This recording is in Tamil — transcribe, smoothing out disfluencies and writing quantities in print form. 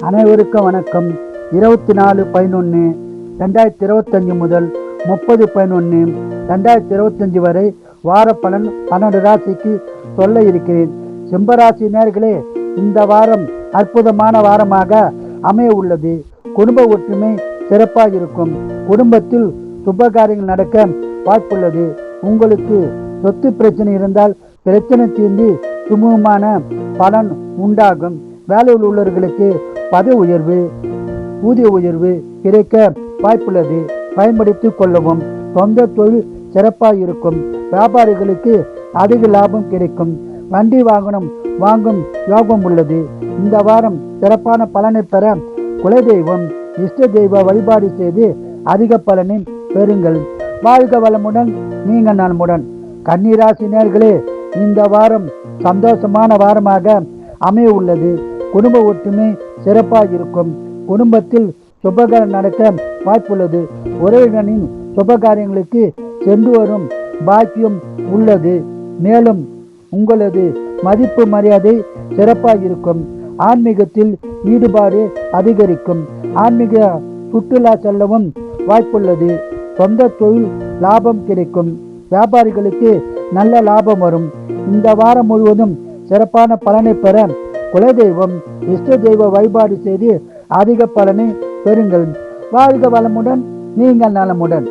அனைவருக்கும் வணக்கம். 24/11/2025 முதல் 30/11/2025 வரை வார பலன் 12 ராசிக்கு சொல்ல இருக்கிறேன். சிம்மராசி நேயர்களே, இந்த வாரம் அற்புதமான வாரமாக அமைய உள்ளது. குடும்ப ஒற்றுமை சிறப்பாக இருக்கும். குடும்பத்தில் சுபகாரியங்கள் நடக்க வாய்ப்புள்ளது. உங்களுக்கு சொத்து பிரச்சனை இருந்தால் பிரச்சனை தீர்ந்து சுமூகமான பலன் உண்டாகும். வேலையில் உள்ளவர்களுக்கு பதவி உயர்வு, ஊதிய உயர்வு கிடைக்க வாய்ப்புள்ளது. பயன்படுத்திக் கொள்ளவும். சொந்த தொழில் சிறப்பாக இருக்கும். வியாபாரிகளுக்கு அதிக லாபம் கிடைக்கும். வண்டி வாகனம் வாங்கும் யோகம் உள்ளது. இந்த வாரம் சிறப்பான பலனை பெற குலதெய்வம், இஷ்ட தெய்வ வழிபாடு செய்து அதிக பலனை பெறுங்கள். வாழ்க வளமுடன், நீங்க நலமுடன். கன்னிராசி நேயர்களே, இந்த வாரம் சந்தோஷமான வாரமாக அமைய உள்ளது. குடும்ப ஒற்றுமை சிறப்பாக இருக்கும். குடும்பத்தில் சுபகாரம் நடக்க வாய்ப்புள்ளது. உறவினரின் சுபகாரியங்களுக்கு சென்று வரும் பாக்கியம் உள்ளது. மேலும் உங்களது மதிப்பு மரியாதை சிறப்பாக இருக்கும். ஆன்மீகத்தில் ஈடுபாடு அதிகரிக்கும். ஆன்மீக சுற்றுலா செல்லவும் வாய்ப்புள்ளது. சொந்த தொழில் லாபம் கிடைக்கும். வியாபாரிகளுக்கு நல்ல லாபம் வரும். இந்த வாரம் முழுவதும் சிறப்பான பலனை பெற குலதெய்வம், இஷ்ட தெய்வ வழிபாடு செய்து அதிக பலனை பெறுங்கள். வாழ்க வளமுடன், நீங்கள் நலமுடன்.